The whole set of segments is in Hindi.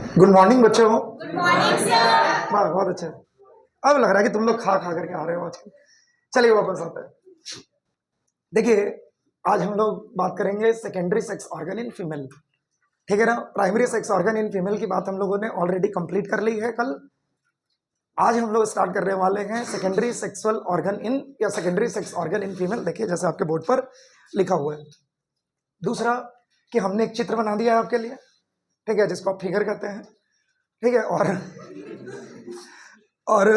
गुड मॉर्निंग बच्चों। Good morning sir. वाह बहुत अच्छा। अब लग रहा है कि तुम लोग खा खा करके आ रहे हो आजकल। चलिए वापस आते हैं। देखिए आज हम लोग बात करेंगे secondary sex organ in female. ठीक है ना। Primary sex organ in female की बात हम लोगों ने ऑलरेडी कंप्लीट कर ली है कल। आज हम लोग स्टार्ट करने वाले हैं सेकेंडरी सेक्सुअल ऑर्गन इन या secondary sex organ in female. देखिए जैसे आपके बोर्ड पर लिखा हुआ है। दूसरा कि हमने एक चित्र बना दिया है आपके लिए, ठीक है, जिसको आप फिगर कहते हैं, ठीक है। और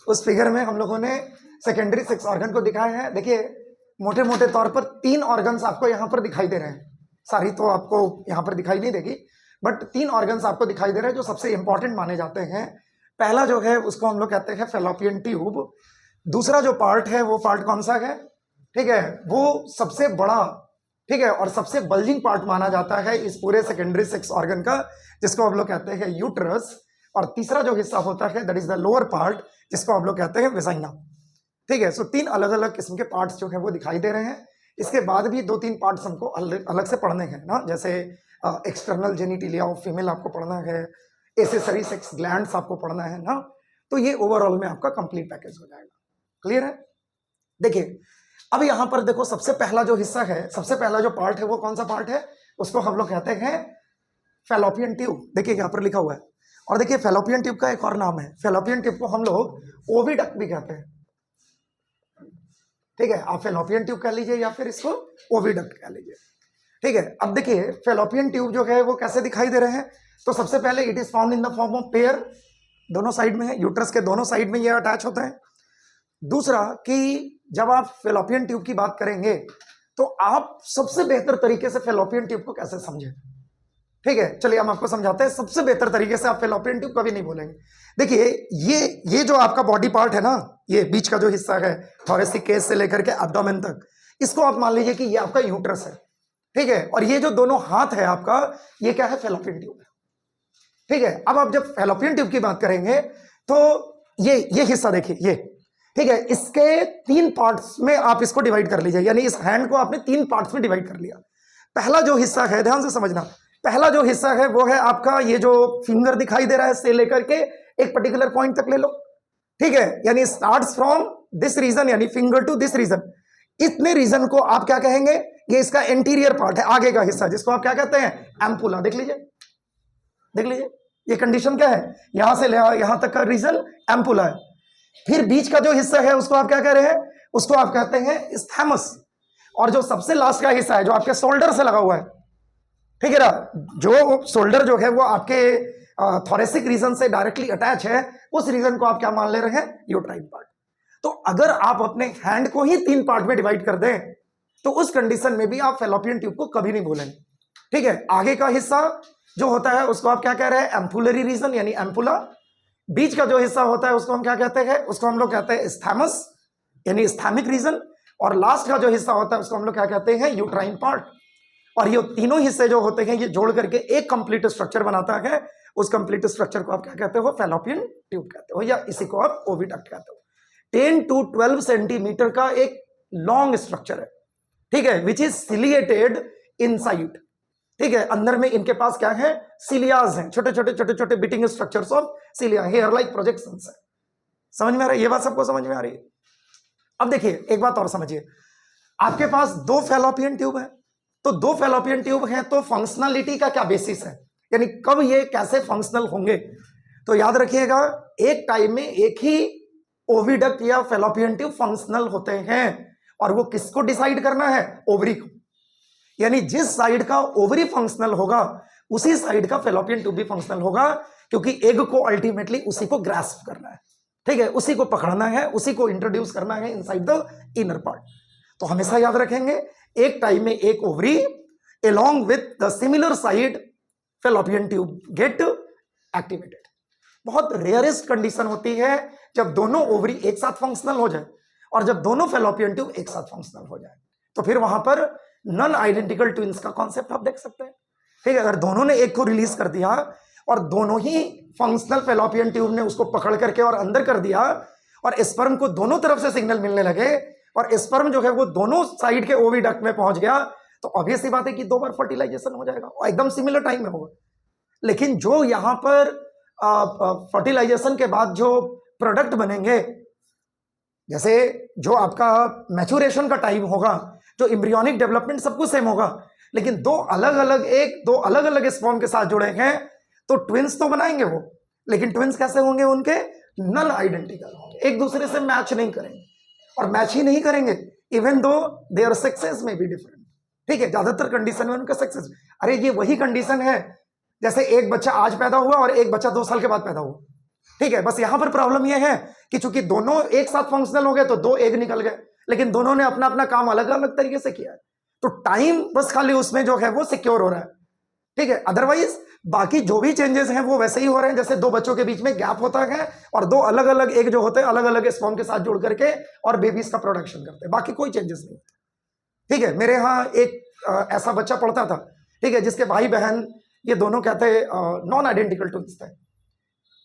उस फिगर में हम लोगों ने सेकेंडरी सेक्स ऑर्गन को दिखाया है। देखिए मोटे मोटे तौर पर 3 ऑर्गन्स आपको यहाँ पर दिखाई दे रहे हैं। सारी तो आपको यहाँ पर दिखाई नहीं देगी, बट 3 ऑर्गन्स आपको दिखाई दे रहे हैं जो सबसे इंपॉर्टेंट माने जाते हैं। पहला जो है उसको हम लोग कहते हैं फैलोपियन ट्यूब। दूसरा जो पार्ट है वो पार्ट कौन सा है, ठीक है, वो सबसे बड़ा, ठीक है, और सबसे बल्जिंग पार्ट माना जाता है इस पूरे सेकेंडरी सेक्स ऑर्गन का, जिसको हम लोग कहते हैं यूट्रस। और तीसरा जो हिस्सा होता है that is the lower part, जिसको हम लोग कहते हैं वेजाइना। ठीक है। सो 3 अलग अलग किस्म के पार्ट्स जो है वो दिखाई दे रहे हैं। इसके बाद भी 2-3 पार्ट्स हमको अलग से पढ़ने हैं ना, जैसे एक्सटर्नल जेनिटिलिया ऑफ फीमेल आपको पढ़ना है, एसेसरी सेक्स ग्लैंड्स आपको पढ़ना है ना। तो ये ओवरऑल में आपका कंप्लीट पैकेज हो जाएगा। क्लियर है। देखिए अब यहां पर देखो, सबसे पहला जो हिस्सा है, सबसे पहला जो पार्ट है वो कौन सा पार्ट है, उसको हम लोग कहते हैं फैलोपियन ट्यूब। देखिए यहां पर लिखा हुआ है। और देखिए फैलोपियन ट्यूब का एक और नाम है, फैलोपियन ट्यूब को हम लोग ओविडक्ट भी कहते हैं। ठीक है, आप फैलोपियन ट्यूब कह लीजिए या फिर इसको ओविडक्ट कह लीजिए। ठीक है। अब देखिए फैलोपियन ट्यूब जो है वो कैसे दिखाई दे रहे हैं। तो सबसे पहले it is found in the form of pair, दोनों साइड में है, यूट्रस के दोनों साइड में ये अटैच होते हैं। दूसरा कि जब आप फैलोपियन ट्यूब की बात करेंगे तो आप सबसे बेहतर तरीके से फैलोपियन ट्यूब को कैसे समझें। ठीक है, चलिए हम आपको समझाते हैं सबसे बेहतर तरीके से। आप फैलोपियन ट्यूब कभी नहीं बोलेंगे। देखिए ये जो आपका बॉडी पार्ट है ना, ये बीच का जो हिस्सा है थोरेसिक केस से लेकर के एब्डोमेन तक, इसको आप मान लीजिए कि ये आपका यूट्रस है। ठीक है। और ये जो दोनों हाथ है आपका, ये क्या है, फैलोपियन ट्यूब है। ठीक है। अब आप जब फैलोपियन ट्यूब की बात करेंगे तो ये हिस्सा देखिए, ये, ठीक है, इसके 3 पार्ट्स में आप इसको डिवाइड कर लीजिए। यानी इस हैंड को आपने 3 पार्ट्स में डिवाइड कर लिया। पहला जो हिस्सा है, ध्यान से समझना, पहला जो हिस्सा है वो है आपका ये जो फिंगर दिखाई दे रहा है, से लेकर के एक पर्टिकुलर पॉइंट तक ले लो। ठीक है। यानी स्टार्ट्स फ्रॉम दिस रीजन, यानी फिंगर टू दिस रीजन। इतने रीजन को आप क्या कहेंगे, ये इसका एंटीरियर पार्ट है, आगे का हिस्सा, जिसको आप क्या कहते हैं, एम्पुला। देख लीजिए, देख लीजिए, ये कंडीशन क्या है, यहां से ले यहां तक का रीजन एम्पुला है। फिर बीच का जो हिस्सा है उसको आप क्या कह रहे हैं, उसको आप कहते हैं स्थैमस। और जो सबसे लास्ट का हिस्सा है जो आपके शोल्डर से लगा हुआ है, ठीक है ना, जो शोल्डर जो है वो आपके थोरेसिक रीजन से डायरेक्टली अटैच है, उस रीजन को आप क्या मान ले रहे हैं, यूट्राइन पार्ट। तो अगर आप अपने हैंड को ही 3 पार्ट में डिवाइड कर दें तो उस कंडीशन में भी आप फैलोपियन ट्यूब को कभी नहीं भूलेंगे। ठीक है। आगे का हिस्सा जो होता है उसको आप क्या कह रहे हैं, एम्पुलरी रीजन यानी एम्पुला। बीच का जो हिस्सा होता है उसको हम क्या कहते हैं, उसको हम लोग कहते हैं स्थैमस यानी स्थैमिक रीजन। और लास्ट का जो हिस्सा होता है उसको हम लोग क्या कहते हैं, यूट्राइन पार्ट। और ये तीनों हिस्से जो होते हैं ये जोड़ करके एक कंप्लीट स्ट्रक्चर बनाता है। उस कंप्लीट स्ट्रक्चर को आप क्या कहते हो, फैलोपियन ट्यूब कहते हो, या इसी को आप ओविडक्ट कहते हो। 10 to 12 सेंटीमीटर का एक लॉन्ग स्ट्रक्चर है। ठीक है, विच इज सिलिएटेड इनसाइड। ठीक है, अंदर में इनके पास क्या है, सिलियाज हैं, छोटे छोटे छोटे छोटे beating structures of cilia, hair like projections है। समझ में आ रही है ये बात, सबको समझ में आ रही है। अब देखिए एक बात और समझिए, आपके पास 2 फैलोपियन ट्यूब है, तो 2 फैलोपियन ट्यूब है तो फंक्शनलिटी का क्या बेसिस है, यानी कब ये कैसे फंक्शनल होंगे। तो याद रखिएगा, एक टाइम में एक ही ओविडक्ट या फैलोपियन ट्यूब फंक्शनल होते हैं। और वो किसको डिसाइड करना है, ओवरी को। यानी जिस साइड का ओवरी फंक्शनल होगा उसी साइड का फैलोपियन ट्यूब भी फंक्शनल होगा, क्योंकि एग को अल्टीमेटली उसी को ग्रास्प करना है। ठीक है, उसी को पकड़ना है, उसी को इंट्रोड्यूस करना है इनसाइड द इनर पार्ट। तो हमेशा याद रखेंगे, एक टाइम में एक ovary along with the similar side fallopian tube get activated। बहुत रेयरेस्ट कंडीशन होती है जब दोनों ओवरी एक साथ फंक्शनल हो जाए और जब दोनों फैलोपियन ट्यूब एक साथ फंक्शनल हो जाए, तो फिर वहां पर नॉन आइडेंटिकल ट्विंस का कॉन्सेप्ट आप देख सकते हैं। ठीक है, अगर दोनों ने एक को रिलीज कर दिया और दोनों ही फंक्शनल फैलोपियन ट्यूब ने उसको पकड़ करके और अंदर कर दिया और स्पर्म को दोनों तरफ से सिग्नल मिलने लगे और स्पर्म जो है वो दोनों साइड के ओविडक्ट में पहुंच गया, तो ऑब्वियस सी बात है कि 2 बार फर्टिलाइजेशन हो जाएगा और एकदम सिमिलर टाइम में होगा। लेकिन जो यहाँ पर फर्टिलाइजेशन के बाद जो प्रोडक्ट बनेंगे, जैसे जो आपका मैच्योरेशन का टाइम होगा, जो एम्ब्रियोनिक डेवलपमेंट सब कुछ सेम होगा, लेकिन दो अलग अलग स्पर्म के साथ जुड़े हैं तो ट्विंस तो बनाएंगे वो, लेकिन ट्विंस कैसे होंगे? उनके नॉन आइडेंटिकल होंगे, एक दूसरे से मैच नहीं करेंगे, और मैच ही नहीं करेंगे इवन दो देयर सक्सेस में भी डिफरेंट। ठीक है, ज्यादातर कंडीशन में उनका सक्सेस, अरे ये वही कंडीशन है जैसे एक बच्चा आज पैदा हुआ और एक बच्चा 2 साल के बाद पैदा हुआ। ठीक है, बस यहां पर प्रॉब्लम यह है कि चूंकि दोनों एक साथ फंक्शनल हो गए तो 2 एग निकल गए, लेकिन दोनों ने अपना अपना काम अलग अलग तरीके से किया है, तो टाइम बस खाली उसमें जो है वो सिक्योर हो रहा है। ठीक है, अदरवाइज बाकी जो भी चेंजेस हैं वो वैसे ही हो रहे हैं जैसे 2 बच्चों के बीच में गैप होता है और 2 अलग अलग एग जो होते हैं अलग अलग स्पर्म के साथ जुड़ करके और बेबीज का प्रोडक्शन करते हैं, बाकी कोई चेंजेस नहीं होता। ठीक है, मेरे यहाँ एक ऐसा बच्चा पढ़ता था, ठीक है, जिसके भाई बहन ये दोनों कहते नॉन आइडेंटिकल ट्विंस थे।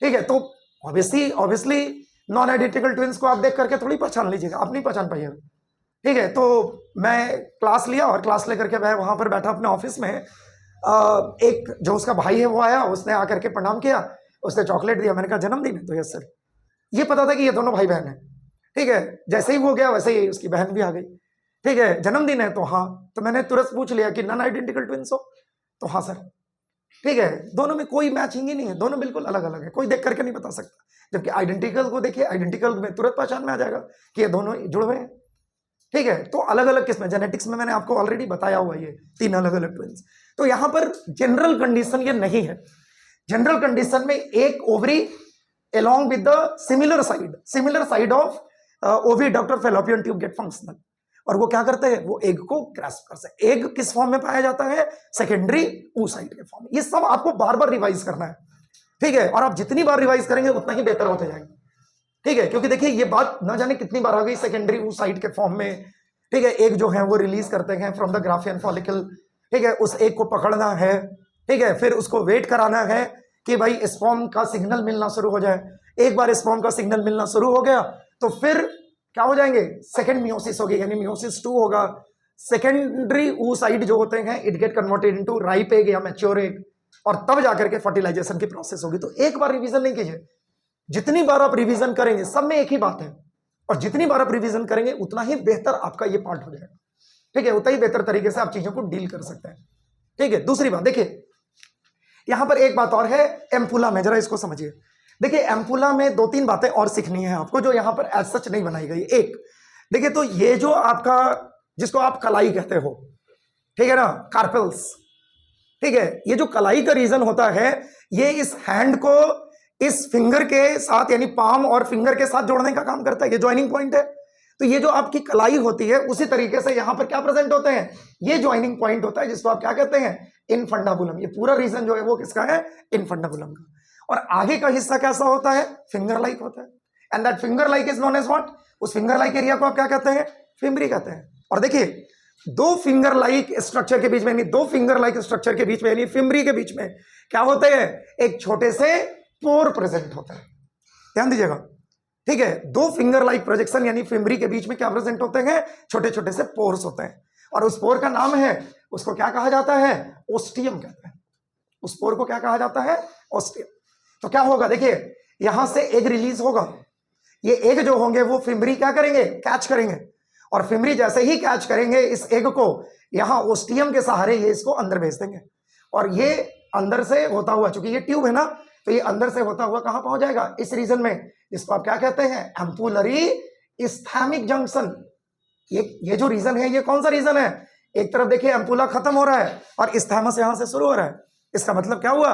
ठीक है, तो ऑब्वियसली नॉन आइडेंटिकल ट्विंस को आप देख करके थोड़ी पहचान लीजिएगा, आप नहीं पहचान पाइएगा। ठीक है, तो मैं क्लास लिया और क्लास लेकर के मैं वहां पर बैठा अपने ऑफिस में, एक जो उसका भाई है वो आया, उसने आकर के प्रणाम किया, उसने चॉकलेट दिया, मैंने कहा जन्मदिन है? तो यस सर। ये पता था कि ये दोनों भाई बहन है। ठीक है, जैसे ही वो गया वैसे ही उसकी बहन भी आ गई। ठीक है, जन्मदिन है? तो हाँ। तो मैंने तुरंत पूछ लिया कि नॉन आइडेंटिकल ट्विंस हो? तो हाँ सर। ठीक है, दोनों में कोई मैचिंग ही नहीं है, दोनों बिल्कुल अलग अलग है, कोई देख करके नहीं बता सकता, जबकि आइडेंटिकल को देखिए, आइडेंटिकल में तुरंत पहचान में आ जाएगा कि ये दोनों जुड़ हुए हैं। ठीक है, तो अलग अलग किस्में, जेनेटिक्स में मैंने आपको ऑलरेडी बताया हुआ ये 3 अलग अलग ट्विंस। तो यहां पर जनरल कंडीशन ये नहीं है। जनरल कंडीशन में एक ovary along with the similar side of oviduct or fallopian tube get functional, और वो क्या करते हैं? वो एग को ग्रास्प कर सकते। एग किस फॉर्म में पाया जाता है? सेकेंडरी oocyte के फॉर्म में। ये सब आपको बार बार रिवाइज करना है। ठीक है, और आप जितनी बार रिवाइज करेंगे उतना ही बेहतर होते जाएंगे। ठीक है, क्योंकि देखिए ये बात ना जाने कितनी बार आ गई, सेकेंडरी oocyte के फॉर्म में। ठीक है, एग जो है वो रिलीज करते हैं फ्रॉम द ग्राफियन फॉलिकल। ठीक है, उस एग को पकड़ना है, ठीक है, फिर उसको वेट कराना है कि भाई स्पर्म का सिग्नल मिलना शुरू हो जाए। एक बार स्पर्म का सिग्नल मिलना शुरू हो गया तो फिर क्या हो जाएंगे? सेकेंड मियोसिस होगी, यानी मियोसिस 2 होगा। सेकेंडरी oocyte जो होते हैं it get converted into ripe egg या मैच्योर एग, और तब जाकर के फर्टिलाइजेशन की प्रोसेस होगी। तो एक बार रिवीजन नहीं कीजिए, जितनी बार आप रिवीजन करेंगे सब में एक ही बात है, और जितनी बार आप रिवीजन करेंगे उतना ही बेहतर आपका ये पार्ट हो जाएगा। ठीक है, उतना ही बेहतर तरीके से आप चीजों को डील कर सकते हैं। ठीक है, दूसरी बात देखिए, यहां पर एक बात और है एम्पुला में, जरा इसको समझिए। देखिए एम्पुला में 2-3 बातें और सीखनी है आपको जो यहां पर एज सच नहीं बनाई गई। एक देखिए, तो ये जो आपका जिसको आप कलाई कहते हो, ठीक है ना, कार्पेल्स। ठीक है, ये जो कलाई का रीजन होता है ये इस हैंड को इस फिंगर के साथ यानी पाम और फिंगर के साथ जोड़ने का काम करता है, ये ज्वाइनिंग पॉइंट है। तो ये जो आपकी कलाई होती है उसी तरीके से यहां पर क्या प्रेजेंट होते हैं? ये ज्वाइनिंग पॉइंट होता है जिसको आप क्या कहते हैं? इनफंडाबुलम। ये पूरा रीजन जो है वो किसका है? इनफंडाबुलम का। और आगे का हिस्सा कैसा होता है? फिंगर लाइक होता है, and that finger like is known as what? उस फिंगर लाइक एरिया को आप क्या कहते हैं? फिमरी कहते हैं। और देखिए 2 फिंगर लाइक स्ट्रक्चर के बीच में, यानी 2 फिंगर लाइक स्ट्रक्चर के बीच में, यानी फिमरी के बीच में क्या होते हैं? एक छोटे से पोर प्रेजेंट होता है, ध्यान दीजिएगा। ठीक है, 2 फिंगर लाइक प्रोजेक्शन यानी फिमरी के बीच में क्या प्रेजेंट होते हैं? छोटे छोटे से पोर्स होते हैं, और उस पोर का नाम है, उसको क्या कहा जाता है? ओस्टियम कहते हैं। उस पोर को क्या कहा जाता है? ओस्टियम। तो क्या होगा? देखिए यहां से एग रिलीज होगा, ये एग जो होंगे वो फिमरी क्या करेंगे? कैच करेंगे, और फिमरी जैसे ही कैच करेंगे इस एग को, यहां ओस्टियम के सहारे ये इसको अंदर भेज देंगे, और ये अंदर से होता हुआ, चूंकि ये ट्यूब है ना, तो ये अंदर से होता हुआ कहां पहुंच जाएगा? इस रीजन में, जिसको आप क्या कहते हैं? Ampullary isthmic junction. ये जो रीजन है ये कौन सा रीजन है? एक तरफ देखिए एम्पुला खत्म हो रहा है और इस्थैमस यहां से शुरू हो रहा है, इसका मतलब क्या हुआ?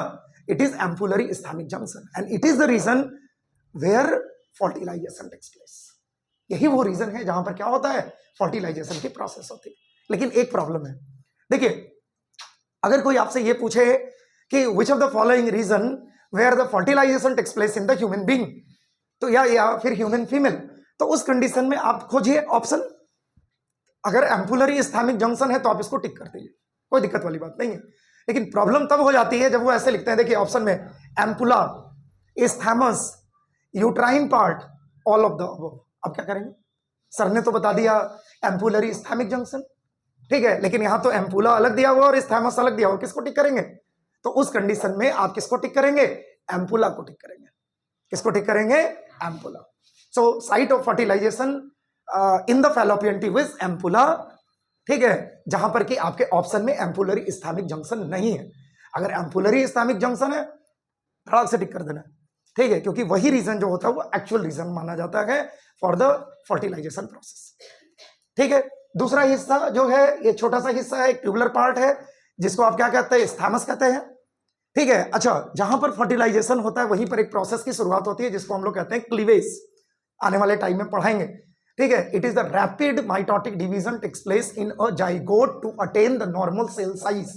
It is ampullary isthmic junction, and it is the region where fertilization takes place. यही वो रीजन है जहां पर क्या होता है? फर्टिलाइजेशन की प्रोसेस होती है। लेकिन एक प्रॉब्लम है, देखिए अगर कोई आपसे ये पूछे कि which of the following region where the fertilization takes place in the human being, तो या फिर ह्यूमन फीमेल, तो उस कंडीशन में आप खोजिए ऑप्शन। अगर एम्पुलरी इस्थैमिक जंक्शन है तो आप इसको टिक कर दीजिए, कोई दिक्कत वाली बात नहीं है। लेकिन प्रॉब्लम तब हो जाती है जब वो ऐसे लिखते हैं, देखिए ऑप्शन में ampulla, isthmus, uterine part, all of the above. अब क्या करेंगे? सर ने तो बता दिया एम्पुलरी इस्थैमिक जंक्शन, ठीक है, लेकिन यहां तो एम्पुला अलग दिया हुआ और इस्थैमस अलग दिया हुआ, किसको टिक करेंगे? तो उस कंडीशन में आप किसको टिक करेंगे? एम्पुला को टिक करेंगे। किसको टिक करेंगे? Ampulla. So site of fertilization in the fallopian tube is ampulla. ठीक है, जहां पर कि आपके ऑप्शन में एम्पुलरी इस्थामिक जंक्शन नहीं है। अगर एम्पुलरी इस्थामिक जंक्शन है, धड़ाक से टिक कर देना। ठीक है, क्योंकि वही रीजन जो होता है वो एक्चुअल रीजन माना जाता है फॉर द फर्टिलाइजेशन प्रोसेस। ठीक है, दूसरा हिस्सा जो है ये छोटा सा हिस्सा है, एक ट्यूबुलर पार्ट है, जिसको आप क्या कहते हैं? स्थामस कहते हैं। ठीक है, अच्छा, जहां पर फर्टिलाइजेशन होता है वहीं पर एक प्रोसेस की शुरुआत होती है जिसको हम लोग कहते हैं क्लीवेज। आने वाले टाइम में पढ़ाएंगे। ठीक है, it is the rapid mitotic division takes place in a zygote to attain the normal cell size.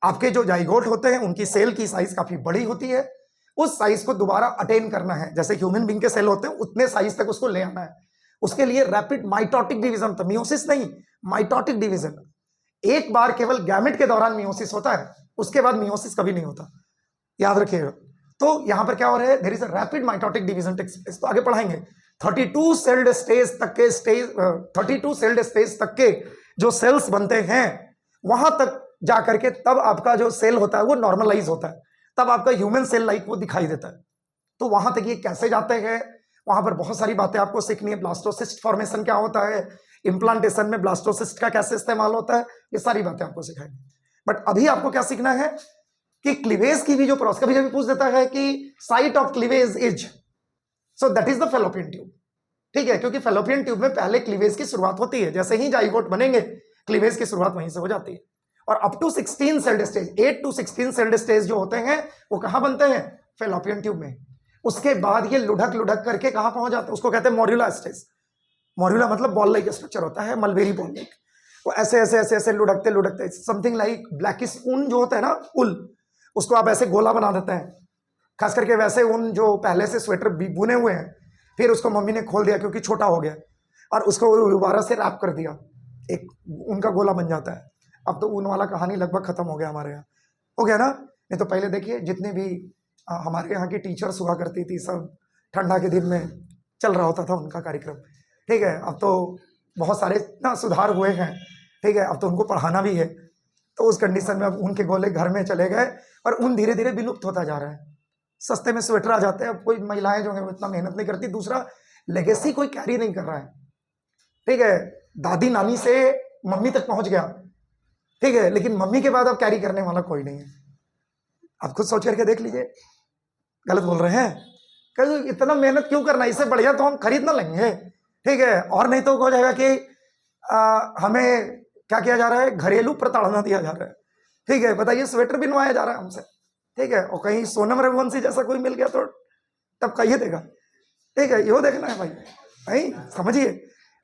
आपके जो जाइगोट होते हैं उनकी सेल की साइज काफी बड़ी होती है, उस साइज को दोबारा अटेन करना है, जैसे ह्यूमन बीइंग के सेल होते हैं उतने साइज तक उसको ले आना है। उसके लिए रैपिड माइटोटिक डिवीजन, तो मियोसिस नहीं, माइटोटिक डिवीजन। एक बार केवल गैमेट के दौरान मियोसिस होता है, उसके बाद मियोसिस कभी नहीं होता, याद रखिएगा। तो यहां पर क्या हो रहा है? There is a rapid mitotic division takes place. तो आगे पढ़ाएंगे 32 सेल्ड स्टेज तक के 32 सेल्ड स्टेज तक के जो सेल्स बनते हैं, वहां तक जाकर के तब आपका जो सेल होता है वो नॉर्मलाइज होता है, तब आपका ह्यूमन सेल लाइक वो दिखाई देता है। तो वहां तक ये कैसे जाते हैं, वहां पर बहुत सारी बातें आपको सीखनी है। ब्लास्टोसिस्ट फॉर्मेशन क्या होता है, इम्प्लांटेशन में ब्लास्टोसिस्ट का कैसे इस्तेमाल होता है, ये सारी बातें आपको सिखाएंगे। बट अभी आपको क्या सीखना है कि क्लीवेज की भी जो प्रोसेस, कभी कभी पूछ देता है कि site of cleavage is, so that is the fallopian tube. ठीक है, क्योंकि फैलोपियन ट्यूब में पहले क्लीवेज की शुरुआत होती है, जैसे ही जाइगोट बनेंगे क्लीवेज की शुरुआत वहीं से हो जाती है। और up to 16 celled stage, 8 to 16 celled stage जो होते हैं वो कहां बनते हैं? फैलोपियन ट्यूब में। उसके बाद ये लुढ़क लुढ़क करके कहां पहुंच जाते हैं? उसको कहते हैं मोर्यूला स्टेज। मोर्यूला मतलब बॉल लाइक स्ट्रक्चर होता है, मलबेरी बॉल लाइक। वो ऐसे ऐसे ऐसे ऐसे लुढ़कते लुढ़कते, समथिंग लाइक ब्लैकिश ऊन जो होता है ना, उल, उसको आप ऐसे गोला बना देते हैं। खास करके वैसे ऊन जो पहले से स्वेटर बुने हुए हैं, फिर उसको मम्मी ने खोल दिया क्योंकि छोटा हो गया, और उसको दोबारा से रैप कर दिया, एक उनका गोला बन जाता है। अब तो ऊन वाला कहानी लगभग खत्म हो गया हमारे यहाँ, हो गया ना? नहीं तो पहले देखिए जितने भी हमारे यहाँ की टीचर्स हुआ करती थी, सब ठंडा के दिन में चल रहा होता था उनका कार्यक्रम। ठीक है, अब तो बहुत सारे ना सुधार हुए हैं। ठीक है, अब तो उनको पढ़ाना भी है, तो उस कंडीशन में अब उनके गोले घर में चले गए और ऊन धीरे धीरे विलुप्त होता जा रहा है। सस्ते में स्वेटर आ जाते हैं, अब कोई महिलाएं जो है वो इतना मेहनत नहीं करती। दूसरा, लेगेसी कोई कैरी नहीं कर रहा है। ठीक है, दादी नानी से मम्मी तक पहुंच गया, ठीक है, लेकिन मम्मी के बाद अब कैरी करने वाला कोई नहीं है। आप खुद सोच करके देख लीजिए, गलत बोल रहे हैं? कहीं इतना मेहनत क्यों करना, इससे बढ़िया तो हम खरीद ना लेंगे। ठीक है, और नहीं तो हो जाएगा कि हमें क्या किया जा रहा है? घरेलू प्रताड़ना दिया जा रहा है। ठीक है, बताइए, स्वेटर बिनवाया जा रहा है हमसे। ठीक है, और कहीं सोनम रघुवंशी जैसा कोई मिल गया तो तब कहिए देगा। ठीक है, यो देखना है भाई, भाई समझिए।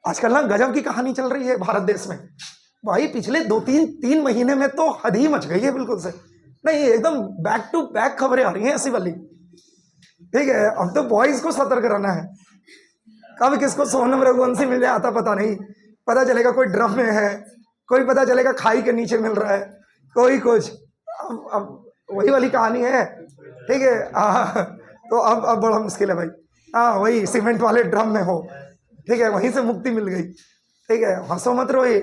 आजकल ना गजब की कहानी चल रही है भारत देश में भाई। पिछले 2-3 महीने में तो हद ही मच गई है बिल्कुल से, नहीं एकदम बैक टू बैक खबरें आ रही हैं ऐसी वाली। ठीक है, अब तो बॉयज को सतर्क रहना है, कब किसको सोनम रघुवंशी मिल जाए आता पता नहीं। पता चलेगा कोई ड्रम में है, कोई पता चलेगा खाई के नीचे मिल रहा है, कोई कुछ। अब वही वाली कहानी है। ठीक है, तो अब बड़ा मुश्किल है भाई। हाँ, वही सीमेंट वाले ड्रम में हो, ठीक है, वहीं से मुक्ति मिल गई। ठीक है, हंसो मत रोए।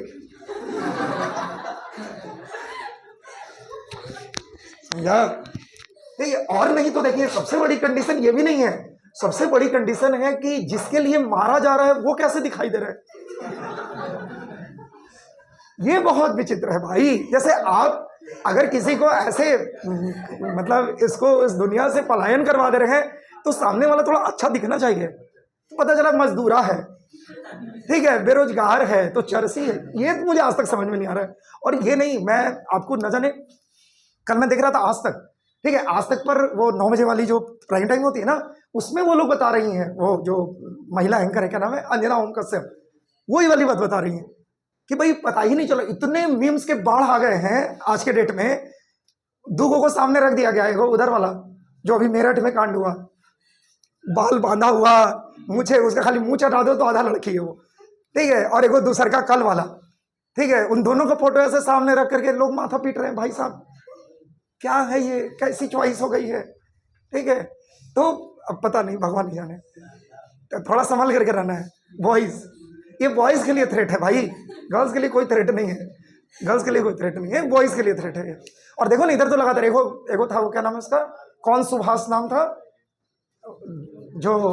ठीक है, और नहीं तो देखिए, सबसे बड़ी कंडीशन ये भी नहीं है, सबसे बड़ी कंडीशन है कि जिसके लिए मारा जा रहा है वो कैसे दिखाई दे रहा है। ये बहुत विचित्र है भाई। जैसे आप अगर किसी को ऐसे मतलब इसको इस दुनिया से पलायन करवा दे रहे हैं, तो सामने वाला थोड़ा अच्छा दिखना चाहिए। तो पता चला मजदूरा है, ठीक है, बेरोजगार है, तो चरसी है। ये तो मुझे आज तक समझ में नहीं आ रहा है। और ये नहीं, मैं आपको न जाने, कल मैं देख रहा था आज तक, ठीक है, आज तक पर वो 9 बजे वाली जो प्राइम टाइम होती है ना, उसमें वो लोग बता रही हैं, वो जो महिला एंकर है, क्या नाम है, अंजना ओम कश्यप, वही वाली बात बता रही हैं कि भाई पता ही नहीं चला, इतने मीम्स के बाढ़ आ गए हैं आज के डेट में। दूगों को सामने रख दिया गया है, वो उधर वाला जो अभी मेरठ में कांड हुआ, बाल बांधा हुआ, मूछे, उसका खाली मुंह चढ़ा दो तो आधा लड़की है वो, ठीक है, और एक वो दूसर का कल वाला, ठीक है, उन दोनों का फोटो ऐसे सामने रख करके लोग माथा पीट रहे हैं। भाई साहब क्या है ये, कैसी चॉइस हो गई है। ठीक है, तो अब पता नहीं, भगवान ही जाने, तो थोड़ा संभल करके रहना है। बॉयज, ये बॉयज के लिए थ्रेट है भाई, गर्ल्स के लिए कोई थ्रेट नहीं है। गर्ल्स के लिए कोई थ्रेट नहीं है, बॉयज के लिए थ्रेट है ये। और देखो ना इधर तो लगातार एगो एगो था, वो क्या नाम है उसका, कौन सुभाष नाम था जो